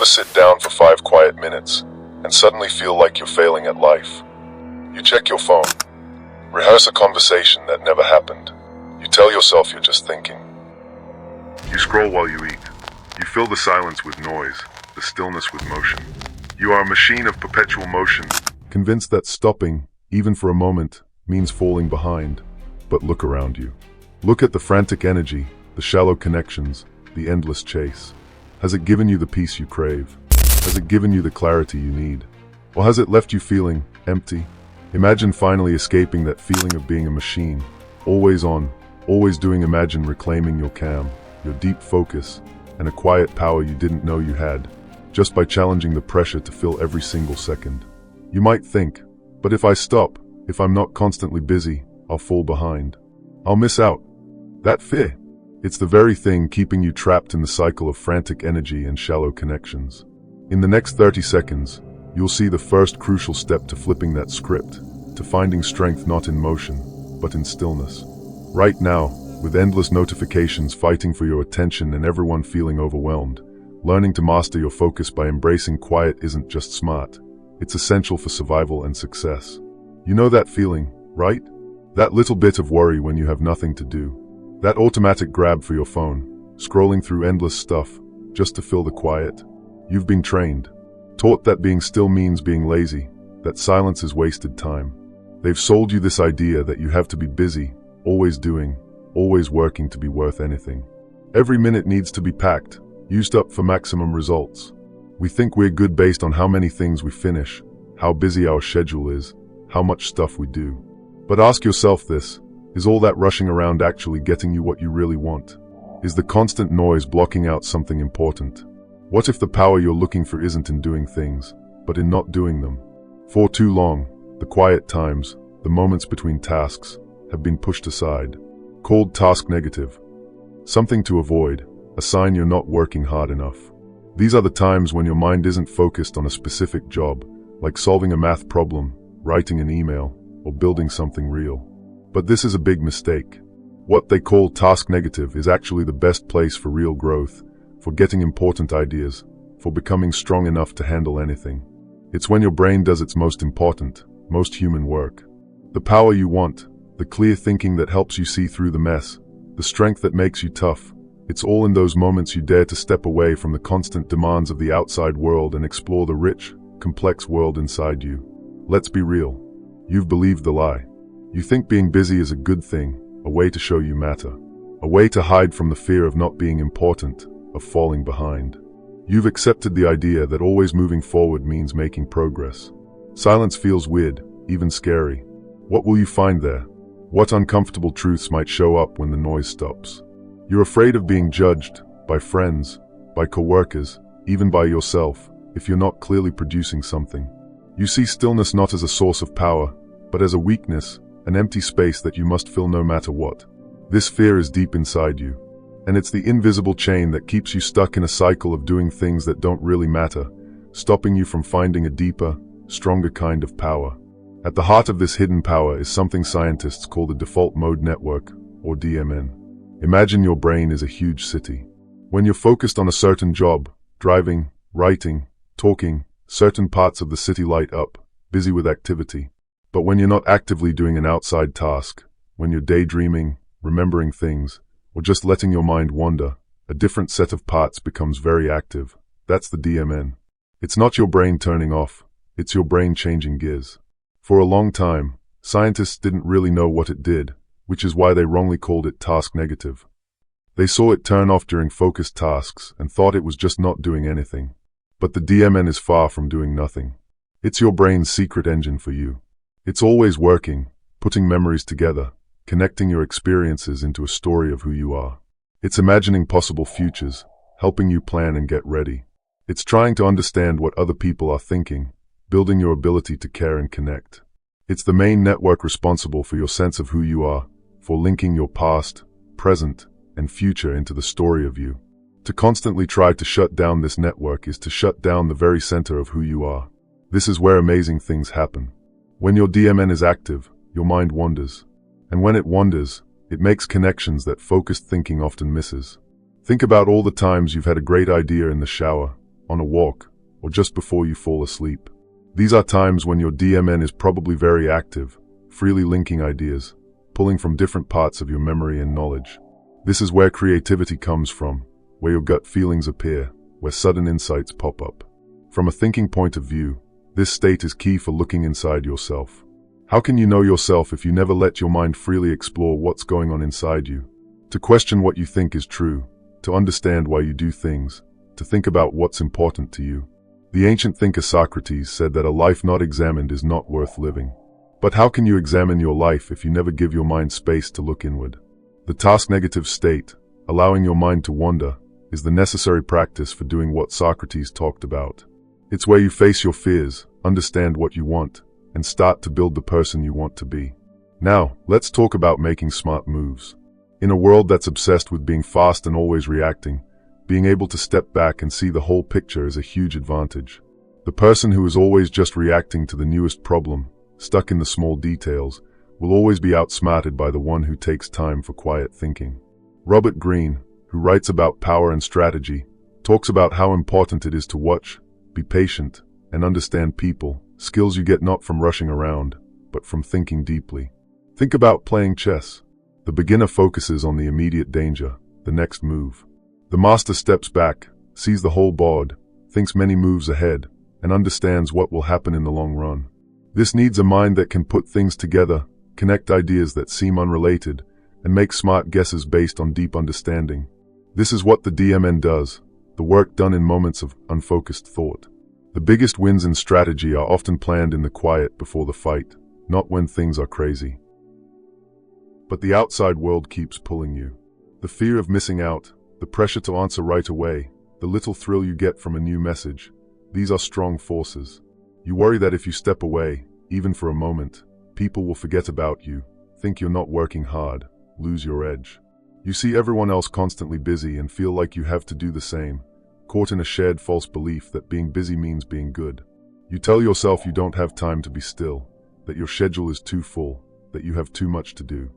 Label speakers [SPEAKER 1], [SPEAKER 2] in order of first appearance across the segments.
[SPEAKER 1] ever sit down for 5 quiet minutes and suddenly feel like you're failing at life? You check your phone, rehearse a conversation that never happened. You tell yourself you're just thinking. You scroll while you eat. You fill the silence with noise, the stillness with motion. You are a machine of perpetual motion, convinced that stopping, even for a moment, means falling behind. But look around you. Look at the frantic energy, the shallow connections, the endless chase. Has it given you the peace you crave? Has it given you the clarity you need? Or has it left you feeling empty? Imagine finally escaping that feeling of being a machine, always on, always doing. Imagine reclaiming your calm, your deep focus, and a quiet power you didn't know you had, just by challenging the pressure to fill every single second. You might think, but if I stop, if I'm not constantly busy, I'll fall behind. I'll miss out. That fear. It's the very thing keeping you trapped in the cycle of frantic energy and shallow connections. In the next 30 seconds, you'll see the first crucial step to flipping that script, to finding strength not in motion, but in stillness. Right now, with endless notifications fighting for your attention and everyone feeling overwhelmed, learning to master your focus by embracing quiet isn't just smart, it's essential for survival and success. You know that feeling, right? That little bit of worry when you have nothing to do. That automatic grab for your phone, scrolling through endless stuff, just to fill the quiet. You've been trained, taught that being still means being lazy, that silence is wasted time. They've sold you this idea that you have to be busy, always doing, always working to be worth anything. Every minute needs to be packed, used up for maximum results. We think we're good based on how many things we finish, how busy our schedule is, how much stuff we do. But ask yourself this, is all that rushing around actually getting you what you really want? Is the constant noise blocking out something important? What if the power you're looking for isn't in doing things, but in not doing them? For too long, the quiet times, the moments between tasks, have been pushed aside. Called task negative. Something to avoid, a sign you're not working hard enough. These are the times when your mind isn't focused on a specific job, like solving a math problem, writing an email, or building something real. But this is a big mistake. What they call task negative is actually the best place for real growth, for getting important ideas, for becoming strong enough to handle anything. It's when your brain does its most important, most human work. The power you want, the clear thinking that helps you see through the mess, the strength that makes you tough. It's all in those moments you dare to step away from the constant demands of the outside world and explore the rich, complex world inside you. Let's be real. You've believed the lie. You think being busy is a good thing, a way to show you matter, a way to hide from the fear of not being important, of falling behind. You've accepted the idea that always moving forward means making progress. Silence feels weird, even scary. What will you find there? What uncomfortable truths might show up when the noise stops? You're afraid of being judged, by friends, by coworkers, even by yourself, if you're not clearly producing something. You see stillness not as a source of power, but as a weakness, an empty space that you must fill no matter what. This fear is deep inside you, and it's the invisible chain that keeps you stuck in a cycle of doing things that don't really matter, stopping you from finding a deeper, stronger kind of power. At the heart of this hidden power is something scientists call the default mode network, or DMN. Imagine your brain is a huge city. When you're focused on a certain job, driving, writing, talking, certain parts of the city light up, busy with activity. But when you're not actively doing an outside task, when you're daydreaming, remembering things, or just letting your mind wander, a different set of parts becomes very active. That's the DMN. It's not your brain turning off, it's your brain changing gears. For a long time, scientists didn't really know what it did, which is why they wrongly called it task negative. They saw it turn off during focused tasks and thought it was just not doing anything. But the DMN is far from doing nothing. It's your brain's secret engine for you. It's always working, putting memories together, connecting your experiences into a story of who you are. It's imagining possible futures, helping you plan and get ready. It's trying to understand what other people are thinking, building your ability to care and connect. It's the main network responsible for your sense of who you are, for linking your past, present, and future into the story of you. To constantly try to shut down this network is to shut down the very center of who you are. This is where amazing things happen. When your DMN is active, your mind wanders. And when it wanders, it makes connections that focused thinking often misses. Think about all the times you've had a great idea in the shower, on a walk, or just before you fall asleep. These are times when your DMN is probably very active, freely linking ideas, pulling from different parts of your memory and knowledge. This is where creativity comes from, where your gut feelings appear, where sudden insights pop up. From a thinking point of view, this state is key for looking inside yourself. How can you know yourself if you never let your mind freely explore what's going on inside you? To question what you think is true, to understand why you do things, to think about what's important to you. The ancient thinker Socrates said that a life not examined is not worth living. But how can you examine your life if you never give your mind space to look inward? The task negative state, allowing your mind to wander, is the necessary practice for doing what Socrates talked about. It's where you face your fears, understand what you want, and start to build the person you want to be. Now, let's talk about making smart moves. In a world that's obsessed with being fast and always reacting, being able to step back and see the whole picture is a huge advantage. The person who is always just reacting to the newest problem, stuck in the small details, will always be outsmarted by the one who takes time for quiet thinking. Robert Greene, who writes about power and strategy, talks about how important it is to watch, be patient, and understand people, skills you get not from rushing around, but from thinking deeply. Think about playing chess. The beginner focuses on the immediate danger, the next move. The master steps back, sees the whole board, thinks many moves ahead, and understands what will happen in the long run. This needs a mind that can put things together, connect ideas that seem unrelated, and make smart guesses based on deep understanding. This is what the DMN does, the work done in moments of unfocused thought. The biggest wins in strategy are often planned in the quiet before the fight, not when things are crazy. But the outside world keeps pulling you. The fear of missing out, the pressure to answer right away, the little thrill you get from a new message, these are strong forces. You worry that if you step away, even for a moment, people will forget about you, think you're not working hard, lose your edge. You see everyone else constantly busy and feel like you have to do the same, caught in a shared false belief that being busy means being good. You tell yourself you don't have time to be still, that your schedule is too full, that you have too much to do.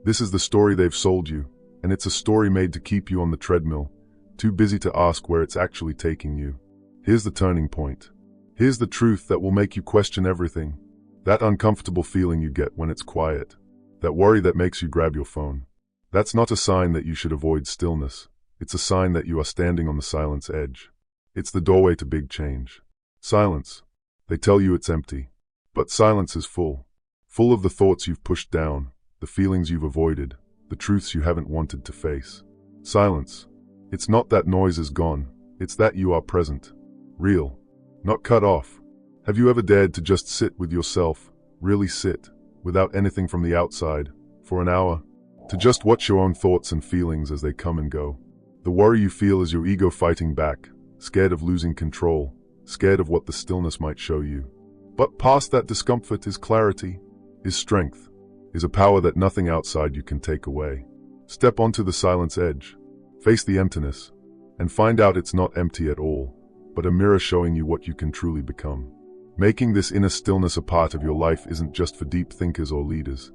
[SPEAKER 1] This is the story they've sold you, and it's a story made to keep you on the treadmill, too busy to ask where it's actually taking you. Here's the turning point. Here's the truth that will make you question everything. That uncomfortable feeling you get when it's quiet. That worry that makes you grab your phone. That's not a sign that you should avoid stillness. It's a sign that you are standing on the silence edge. It's the doorway to big change. Silence. They tell you it's empty. But silence is full. Full of the thoughts you've pushed down, the feelings you've avoided, the truths you haven't wanted to face. Silence. It's not that noise is gone. It's that you are present. Real. Not cut off. Have you ever dared to just sit with yourself, really sit, without anything from the outside, for an hour? To just watch your own thoughts and feelings as they come and go. The worry you feel is your ego fighting back, scared of losing control, scared of what the stillness might show you. But past that discomfort is clarity, is strength, is a power that nothing outside you can take away. Step onto the silence edge, face the emptiness, and find out it's not empty at all, but a mirror showing you what you can truly become. Making this inner stillness a part of your life isn't just for deep thinkers or leaders.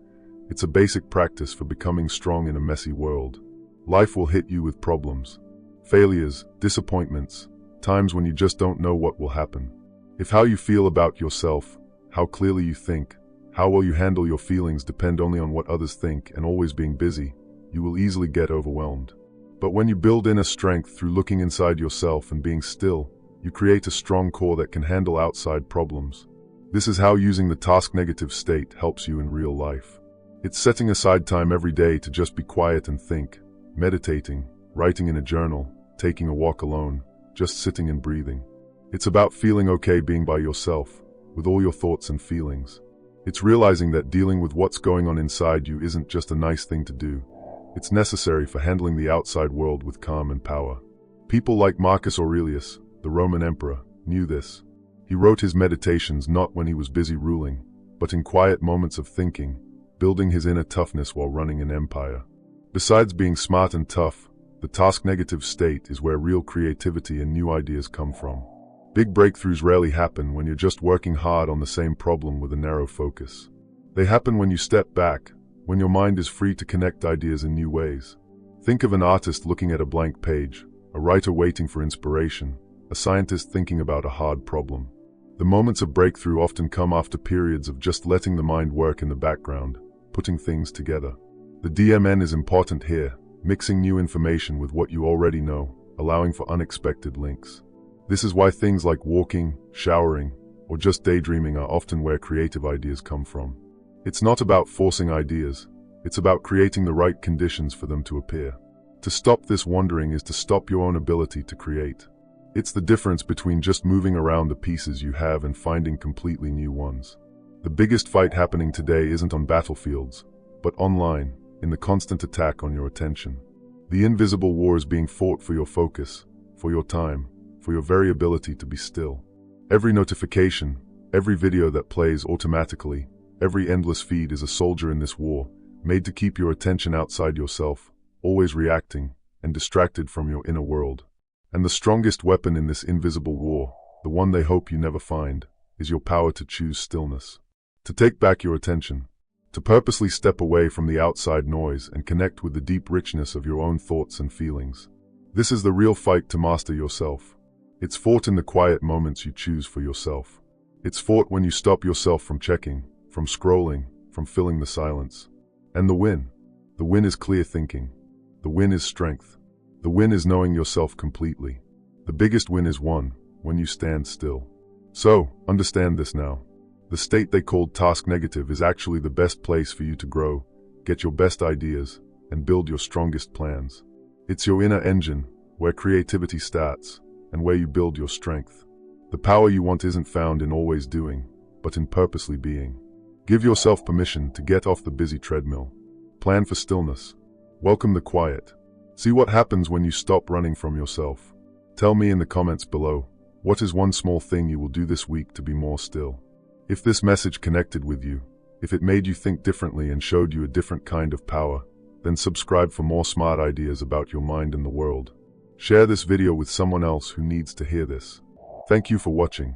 [SPEAKER 1] It's a basic practice for becoming strong in a messy world. Life will hit you with problems, failures, disappointments, times when you just don't know what will happen. If how you feel about yourself, how clearly you think, how well you handle your feelings depend only on what others think and always being busy, you will easily get overwhelmed. But when you build inner strength through looking inside yourself and being still, you create a strong core that can handle outside problems. This is how using the task negative state helps you in real life. It's setting aside time every day to just be quiet and think, meditating, writing in a journal, taking a walk alone, just sitting and breathing. It's about feeling okay being by yourself, with all your thoughts and feelings. It's realizing that dealing with what's going on inside you isn't just a nice thing to do. It's necessary for handling the outside world with calm and power. People like Marcus Aurelius, the Roman emperor, knew this. He wrote his meditations not when he was busy ruling, but in quiet moments of thinking, building his inner toughness while running an empire. Besides being smart and tough, the task negative state is where real creativity and new ideas come from. Big breakthroughs rarely happen when you're just working hard on the same problem with a narrow focus. They happen when you step back, when your mind is free to connect ideas in new ways. Think of an artist looking at a blank page, a writer waiting for inspiration, a scientist thinking about a hard problem. The moments of breakthrough often come after periods of just letting the mind work in the background, putting things together. The DMN is important here, mixing new information with what you already know, allowing for unexpected links. This is why things like walking, showering, or just daydreaming are often where creative ideas come from. It's not about forcing ideas, it's about creating the right conditions for them to appear. To stop this wandering is to stop your own ability to create. It's the difference between just moving around the pieces you have and finding completely new ones. The biggest fight happening today isn't on battlefields, but online, in the constant attack on your attention. The invisible war is being fought for your focus, for your time, for your very ability to be still. Every notification, every video that plays automatically, every endless feed is a soldier in this war, made to keep your attention outside yourself, always reacting, and distracted from your inner world. And the strongest weapon in this invisible war, the one they hope you never find, is your power to choose stillness. To take back your attention. To purposely step away from the outside noise and connect with the deep richness of your own thoughts and feelings. This is the real fight to master yourself. It's fought in the quiet moments you choose for yourself. It's fought when you stop yourself from checking, from scrolling, from filling the silence. And the win is clear thinking. The win is strength. The win is knowing yourself completely. The biggest win is won when you stand still. So, understand this now. The state they called task negative is actually the best place for you to grow, get your best ideas, and build your strongest plans. It's your inner engine, where creativity starts, and where you build your strength. The power you want isn't found in always doing, but in purposely being. Give yourself permission to get off the busy treadmill. Plan for stillness. Welcome the quiet. See what happens when you stop running from yourself. Tell me in the comments below, what is one small thing you will do this week to be more still? If this message connected with you, if it made you think differently and showed you a different kind of power, then subscribe for more smart ideas about your mind and the world. Share this video with someone else who needs to hear this. Thank you for watching.